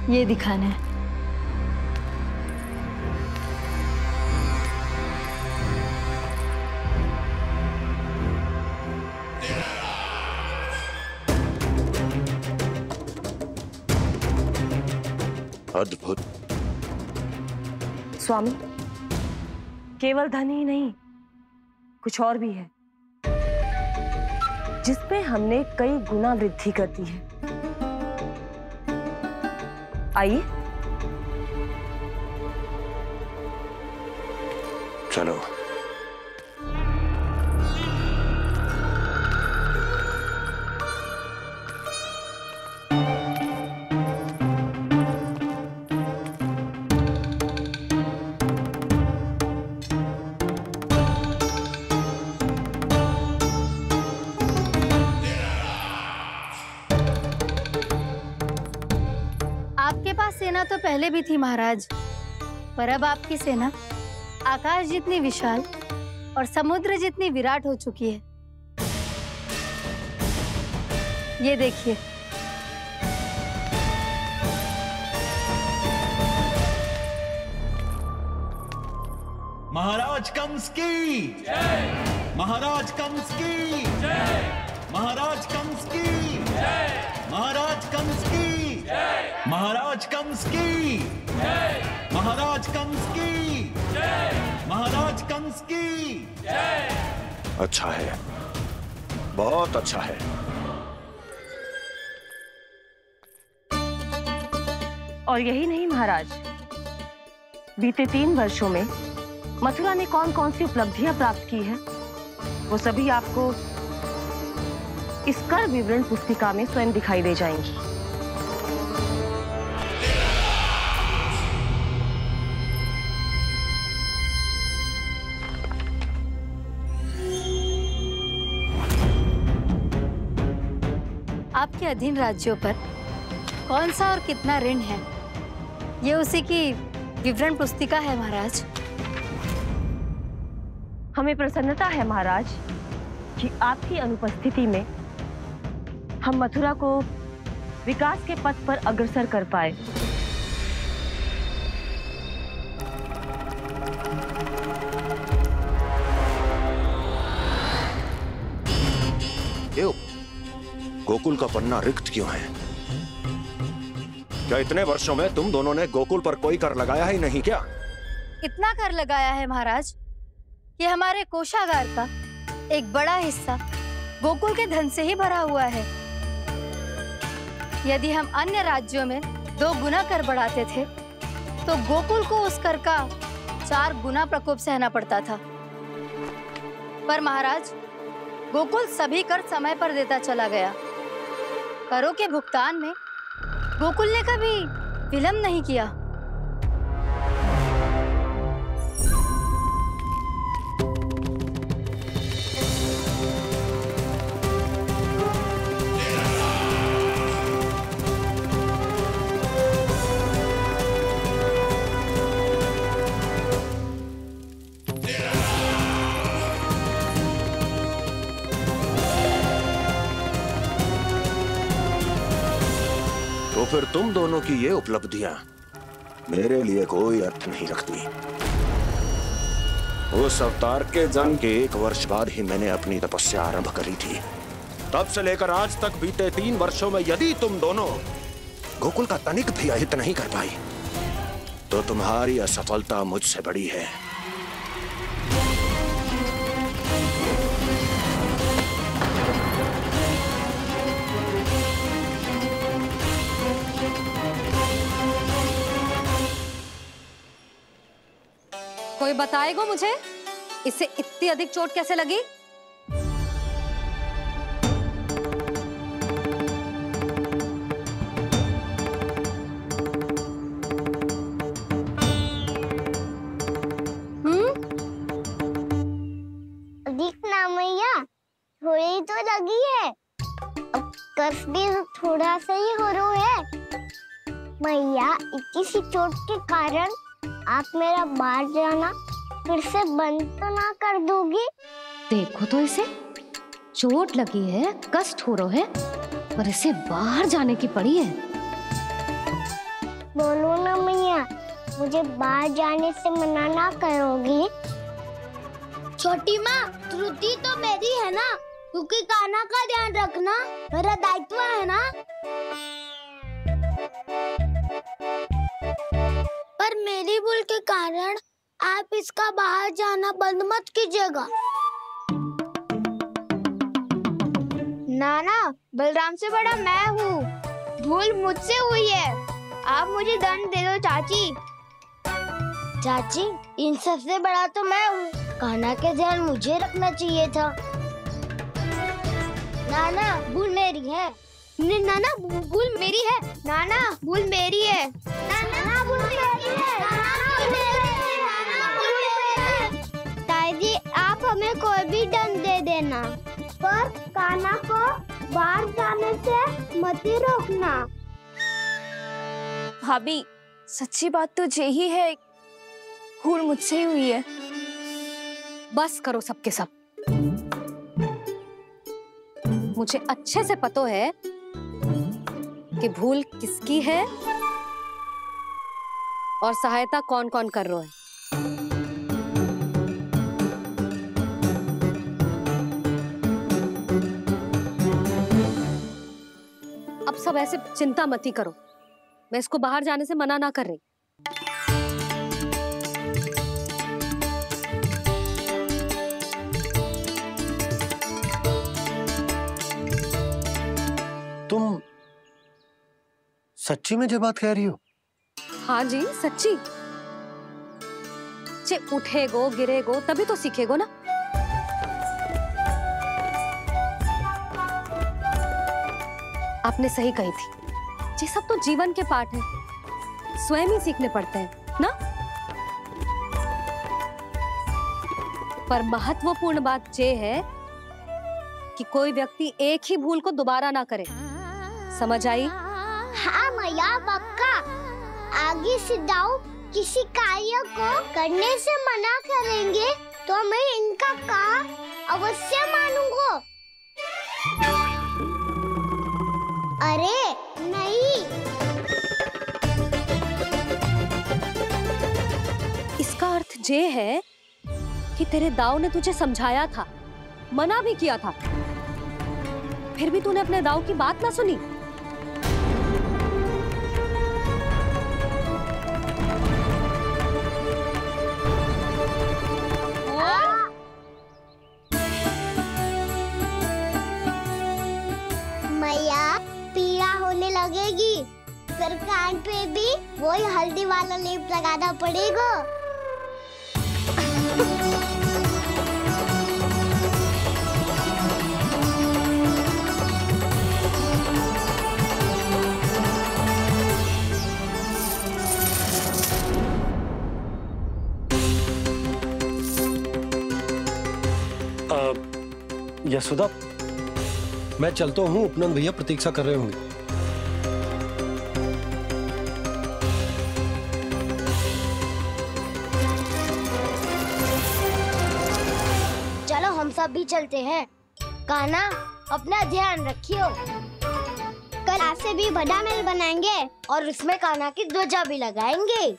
ये दिखाना है। अद्भुत। स्वामी, केवल धन ही नहीं, कुछ और भी है जिसमें हमने कई गुना वृद्धि कर दी है। आइए। चलो। आपके पास सेना तो पहले भी थी महाराज, पर अब आपकी सेना आकाश जितनी विशाल और समुद्र जितनी विराट हो चुकी है। ये देखिए। महाराज कंस की जय। महाराज कंस की जय। महाराज कंस की जय। महाराज कंस की जय। महाराज कंस की जय। महाराज कंस की जय। महाराज कंस की जय। अच्छा है, बहुत अच्छा है। और यही नहीं महाराज, बीते 3 वर्षों में मथुरा ने कौन कौन सी उपलब्धियां प्राप्त की हैं, वो सभी आपको इस कर विवरण पुस्तिका में स्वयं दिखाई दे जाएंगी। आपके अधीन राज्यों पर कौन सा और कितना ऋण है, ये उसी की विवरण पुस्तिका है महाराज। हमें प्रसन्नता है महाराज कि आपकी अनुपस्थिति में हम मथुरा को विकास के पथ पर अग्रसर कर पाए। क्यों? गोकुल का पन्ना रिक्त क्यों है? क्या इतने वर्षों में तुम दोनों ने गोकुल पर कोई कर लगाया ही नहीं क्या? इतना कर लगाया है महाराज कि हमारे कोषागार का एक बड़ा हिस्सा गोकुल के धन से ही भरा हुआ है। यदि हम अन्य राज्यों में 2 गुना कर बढ़ाते थे तो गोकुल को उस कर का 4 गुना प्रकोप सहना पड़ता था। पर महाराज, गोकुल सभी कर समय पर देता चला गया। करों के भुगतान में गोकुल ने कभी विलंब नहीं किया। तो फिर तुम दोनों की ये उपलब्धियां मेरे लिए कोई अर्थ नहीं रखती। उस अवतार के जन्म के 1 वर्ष बाद ही मैंने अपनी तपस्या आरंभ करी थी। तब से लेकर आज तक बीते 3 वर्षों में यदि तुम दोनों गोकुल का तनिक भी अहित नहीं कर पाई तो तुम्हारी असफलता मुझसे बड़ी है। कोई बताएगा मुझे इसे इतनी अधिक चोट कैसे लगी? दिखना मैया, थोड़ी तो लगी है। अब कस भी थोड़ा सा ही हो रहा है। मैया, इतनी सी चोट के कारण आप मेरा बाहर जाना फिर से बंद तो ना कर दोगी? देखो तो इसे, चोट लगी है, कष्ट हो रहा है, पर इसे बाहर जाने की पड़ी है। बोलो ना मैया, मुझे बाहर जाने से मना ना करोगी? छोटी माँ, त्रुटि तो मेरी है ना, क्योंकि कान्हा का ध्यान रखना मेरा दायित्व है ना। पर मेरी भूल के कारण आप इसका बाहर जाना बंद मत कीजिएगा। नाना, बलराम से बड़ा मैं हूँ, भूल मुझसे हुई है, आप मुझे दंड दे दो चाची। चाची, इन सबसे बड़ा तो मैं हूँ, कान्हा के ध्यान मुझे रखना चाहिए था। नाना, भूल मेरी है। नाना, भूल मेरी है। नाना, भूल मेरी है। नाना, भूल मेरी है। नाना, भूल मेरी है। नाना, भूल मेरी है। ताई जी, आप हमें कोई भी दंड दे देना, पर कान्हा को बाहर जाने से मत ही रोकना। भाभी, सच्ची बात तो यही है, भूल मुझसे ही हुई है। बस करो सबके सब। मुझे अच्छे से पता है कि भूल किसकी है और सहायता कौन कौन कर रहा है। अब सब ऐसे चिंता मत ही करो, मैं इसको बाहर जाने से मना ना कर रही। तुम सच्ची में ये बात कह रही हो? हाँ जी, सच्ची। जे उठेगो गिरेगो तभी तो सीखेगो ना। आपने सही कही थी, ये सब तो जीवन के पाठ है, स्वयं ही सीखने पड़ते हैं ना। पर महत्वपूर्ण बात ये है कि कोई व्यक्ति एक ही भूल को दोबारा ना करे, समझ आई? हाँ मैया, पक्का। आगे से दाऊ किसी कार्य को करने से मना करेंगे तो मैं इनका कहा अवश्य मानूंगा। अरे नहीं। इसका अर्थ ये है कि तेरे दाऊ ने तुझे समझाया था, मना भी किया था, फिर भी तूने अपने दाऊ की बात ना सुनी। मैया, पीड़ा होने लगेगी, फिर कान पे भी वही हल्दी वाला लेप लगाना पड़ेगा। यशोदा, मैं चलता हूँ, उपनंद भैया प्रतीक्षा कर रहे होंगे। चलो हम सब भी चलते हैं। कान्हा, अपना ध्यान रखियो। कल आज से भी बड़ा महल बनाएंगे और उसमें कान्हा की ध्वजा भी लगाएंगे।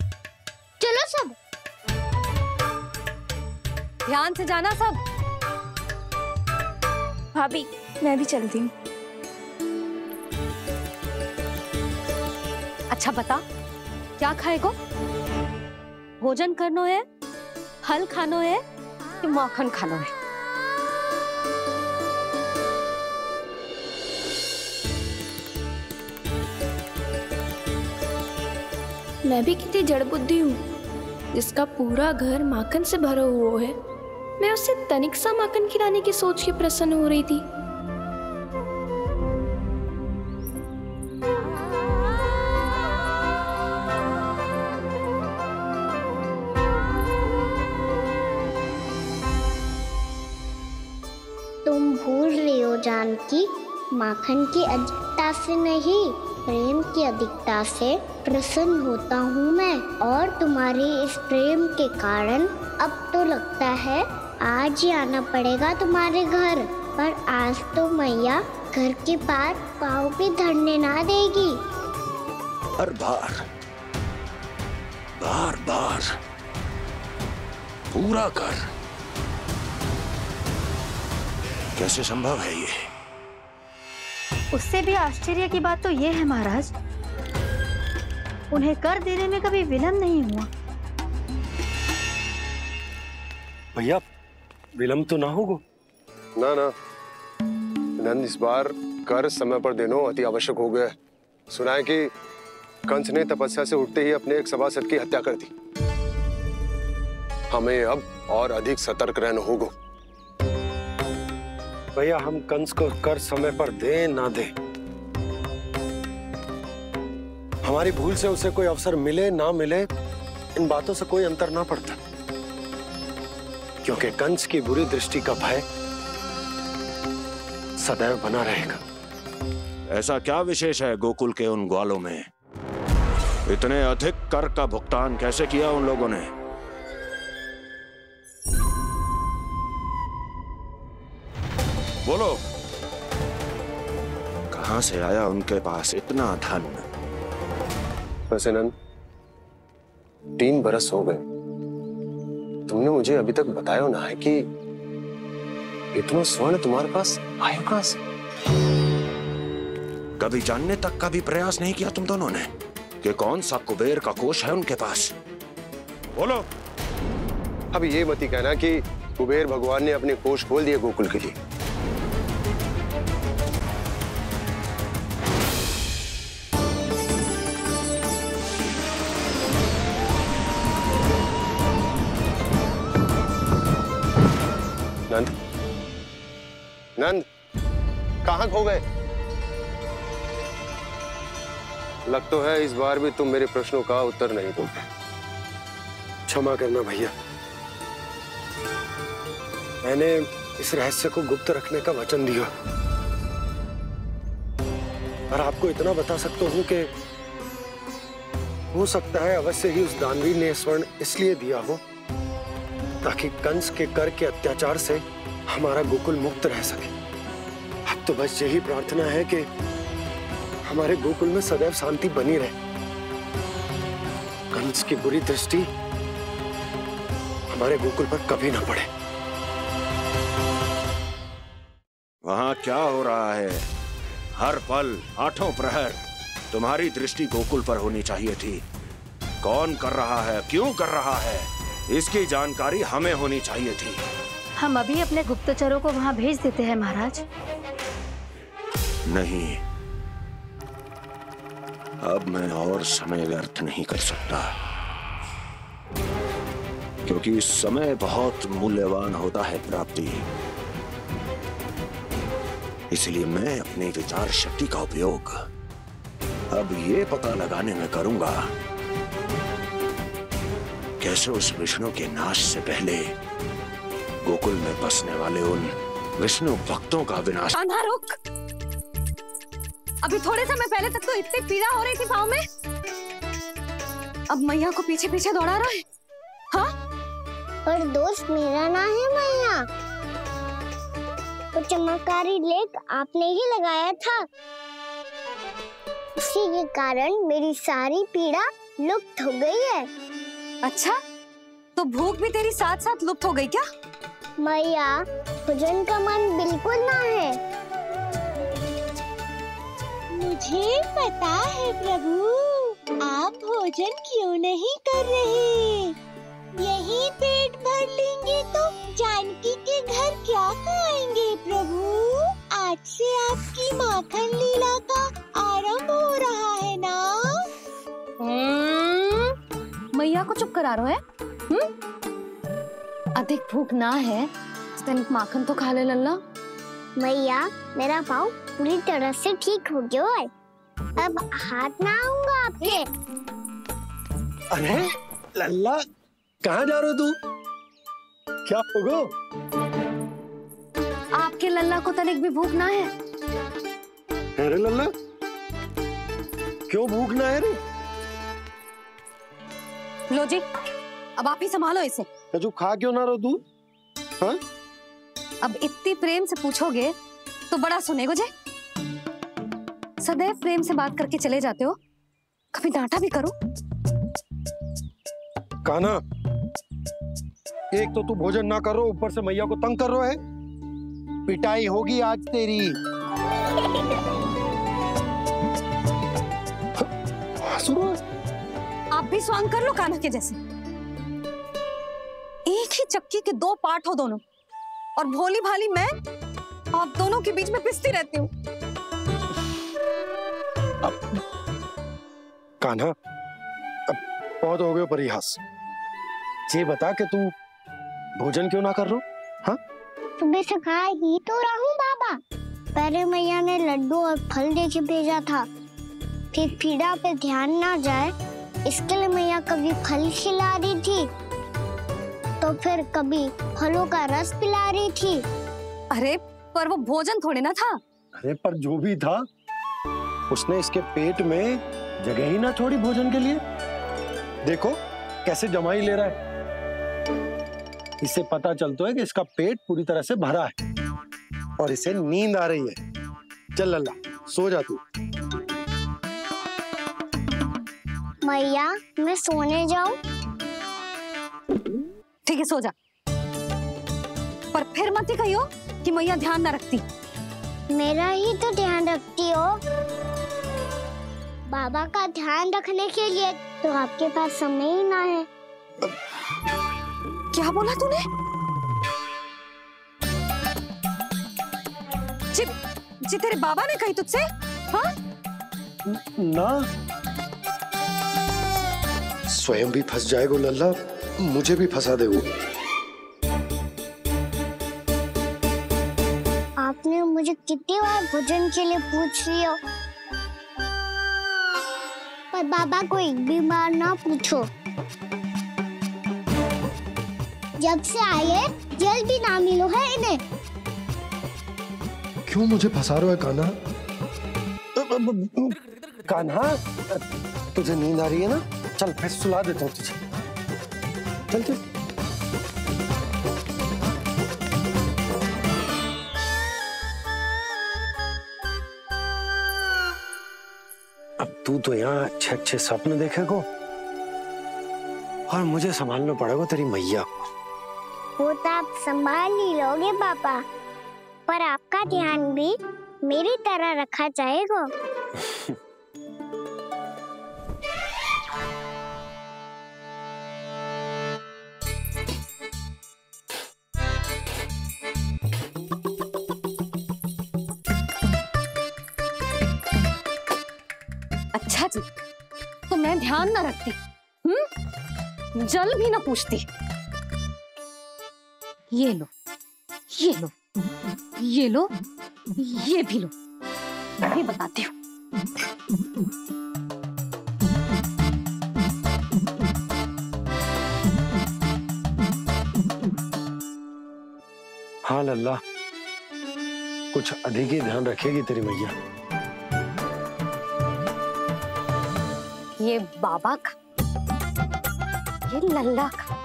चलो सब। ध्यान से जाना सब। भाभी, मैं भी चलती हूँ। अच्छा बता, क्या खाएगो? भोजन करनो है, फल खानो है कि माखन खानो है? मैं भी कितनी जड़ बुद्धि हूँ, जिसका पूरा घर माखन से भरा हुआ है। मैं उससे तनिक सा माखन खिलाने की सोच के प्रसन्न हो रही थी। तुम भूल रही हो जानकी, माखन की अधिकता से नहीं, प्रेम की अधिकता से प्रसन्न होता हूँ मैं। और तुम्हारे इस प्रेम के कारण अब तो लगता है आज ही आना पड़ेगा तुम्हारे घर। पर आज तो मैया घर के पार पाँव भी धरने ना देगी। हर बार बार बार पूरा कर, कैसे संभव है ये? उससे भी आश्चर्य की बात तो ये है महाराज, उन्हें कर देने में कभी विलंब नहीं हुआ। भैया विलंब तो ना होगा? ना ना नंद, इस बार कर समय पर देना अति आवश्यक हो गया है। सुना है कि कंस ने तपस्या से उठते ही अपने एक सभासद की हत्या कर दी। हमें अब और अधिक सतर्क रहना होगा। भैया हम कंस को कर समय पर दे ना दे, हमारी भूल से उसे कोई अवसर मिले ना मिले, इन बातों से कोई अंतर ना पड़ता, क्योंकि कंस की बुरी दृष्टि का भय सदैव बना रहेगा। ऐसा क्या विशेष है गोकुल के उन ग्वालों में? इतने अधिक कर का भुगतान कैसे किया उन लोगों ने? बोलो, कहां से आया उनके पास इतना धन? वैसे नंद, 3 बरस हो गए, तुमने मुझे अभी तक बताया ना है कि इतना स्वर्ण तुम्हारे पास आया कहां से? कभी जानने तक का भी प्रयास नहीं किया तुम दोनों ने कि कौन सा कुबेर का कोष है उनके पास? बोलो। अब ये मत ही कहना कि कुबेर भगवान ने अपने कोष खोल दिए गोकुल के लिए। नंद, नंद, कहां खो गए? लग तो है इस बार भी तुम मेरे प्रश्नों का उत्तर नहीं दोगे। क्षमा करना भैया, मैंने इस रहस्य को गुप्त रखने का वचन दिया, और आपको इतना बता सकता हूं कि हो सकता है अवश्य ही उस दानवीर ने स्वर्ण इसलिए दिया हो ताकि कंस के कर के अत्याचार से हमारा गोकुल मुक्त रह सके। अब तो बस यही प्रार्थना है कि हमारे गोकुल में सदैव शांति बनी रहे, कंस की बुरी दृष्टि हमारे गोकुल पर कभी ना पड़े। वहां क्या हो रहा है? हर पल, आठों प्रहर तुम्हारी दृष्टि गोकुल पर होनी चाहिए थी। कौन कर रहा है, क्यों कर रहा है, इसकी जानकारी हमें होनी चाहिए थी। हम अभी अपने गुप्तचरों को वहां भेज देते हैं महाराज। नहीं, अब मैं और समय व्यर्थ नहीं कर सकता, क्योंकि समय बहुत मूल्यवान होता है प्राप्ति। इसलिए मैं अपनी विचार शक्ति का उपयोग अब ये पता लगाने में करूंगा कैसे उस विष्णु के नाश से पहले गोकुल में बसने वाले उन विष्णु भक्तों का विनाश। कान्हा रुक, अभी थोड़े समय पहले तक तो इतनी पीड़ा हो रही थी पाँव में, अब मैया को पीछे पीछे दौड़ा रहा है। हाँ, पर दोष मेरा ना है मैया, तो चमत्कारी लेख आपने ही लगाया था, उसी के कारण मेरी सारी पीड़ा लुप्त हो गई है। अच्छा, तो भूख भी तेरी साथ साथ लुप्त हो गई क्या? मैया, भोजन का मन बिल्कुल ना है। मुझे पता है प्रभु, आप भोजन क्यों नहीं कर रहे। यही पेट भर लेंगे तो जानकी के घर क्या खाएंगे प्रभु। आज से आपकी माखन लीला का आरंभ हो रहा है ना। मैया को चुप करा रहे हैं? अधिक भूख ना है, तनिक माखन तो खा ले लल्ला। मैया, मेरा पाँव पूरी तरह से ठीक हो गया है, अब हाथ ना आऊंगा आपके। अरे लल्ला, कहाँ जा रहे हो तू? क्या होगो? आपके लल्ला को तनिक भी भूख ना है? अरे लल्ला, क्यों भूख ना है रे? लो जी, अब आप ही संभालो इसे। तू खा क्यों ना रहो तू? हाँ? अब इतनी प्रेम से पूछोगे तो बड़ा सुनेगो जे। सदैव प्रेम से बात करके चले जाते हो, कभी डांटा भी करो। कान्हा, एक तो तू भोजन ना कर रहा, ऊपर से मैया को तंग कर रहा है। पिटाई होगी आज तेरी। आप भी स्वांग कर लो कान्हा के जैसे। एक ही चक्की के दो पार्ट हो दोनों, और भोली भाली मैं आप दोनों के बीच में पिसती रहती हूँ। कान्हा, अब बहुत हो गए परिहास। ये बता कि तू भोजन क्यों ना कर रहा? हाँ, सुबह से खा ही तो रहा हूँ बाबा। पहले मैया ने लड्डू और फल दे के भेजा था, फिर पीड़ा पे ध्यान ना जाए इसके लिए मैया कभी फल खिला रही थी तो फिर कभी फलों का रस पिला रही थी। अरे पर वो भोजन थोड़े ना था। अरे पर जो भी था, उसने इसके पेट में जगह ही ना छोड़ी भोजन के लिए। देखो कैसे जमाई ले रहा है। इससे पता चलता है कि इसका पेट पूरी तरह से भरा है और इसे नींद आ रही है। चल लल्ला, सो जा तू। मैया, मैं सोने जाऊं? ठीक है, सो जा, पर फिर मत ही कहियो कि मैया ध्यान ना रखती। मेरा ही तो ध्यान रखती हो। बाबा का ध्यान रखने के लिए तो आपके पास समय ही ना है। क्या बोला तूने? जी तेरे बाबा ने कही तुझसे? हाँ? ना, स्वयं भी फंस जाएगा लल्ला, मुझे भी फंसा दे वो। आपने मुझे कितनी बार भोजन के लिए पूछ लिया, पर बाबा को एक भी बार ना पूछो। जब से आए जल भी ना मिलो है इन्हें। क्यों मुझे फंसा रहा है कान्हा? कान्हा, तुझे नींद आ रही है ना? चल मैं सुला देता हूँ तुझे। चल चल। अब तू तो यहाँ अच्छे अच्छे सपने देखेगा और मुझे संभालना पड़ेगा तेरी मैया को। वो तो आप संभाल ही लोगे पापा, पर आपका ध्यान भी मेरी तरह रखा जाएगा। अच्छा जी, तो मैं ध्यान ना रखती, जल भी ना पूछती। ये लो, ये लो, ये लो, ये भी लो, मैं भी बताती हूँ। हाँ लल्ला, कुछ अधिक ही ध्यान रखेगी तेरी मैया। ये बाबा का, ये लल्ला का।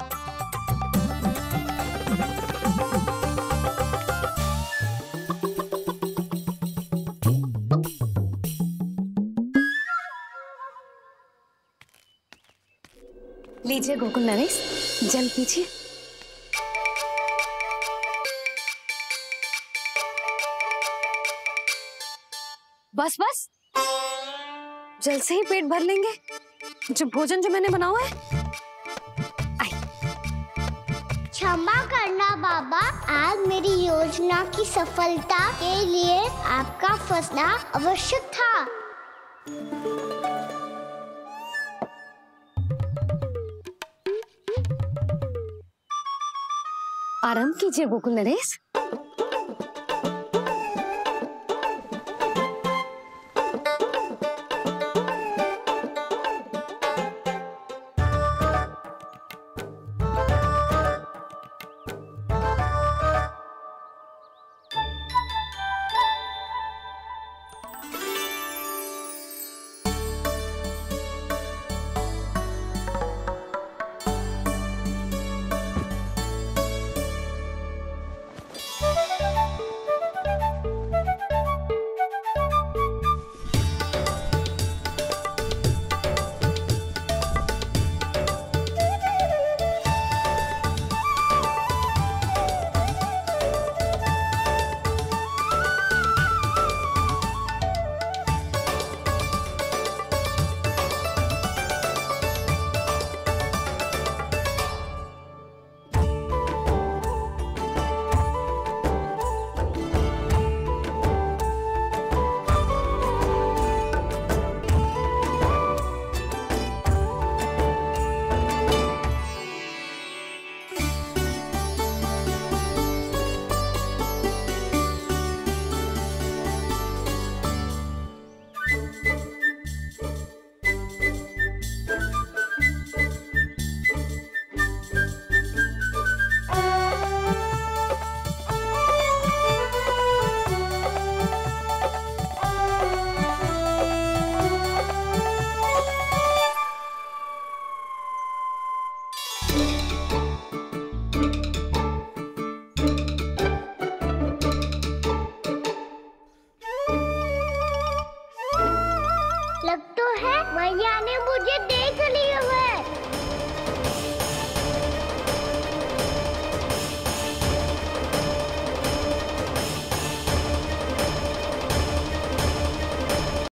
लीजिए गोकुल नरेश, जल पीजिए। बस बस, जल से ही पेट भर लेंगे। जो भोजन जो मैंने बनाया है। क्षमा करना बाबा, आज मेरी योजना की सफलता के लिए आपका फंसना आवश्यक था। आराम कीजिए गोकुल नरेश। मैया ने मुझे देख लिया है।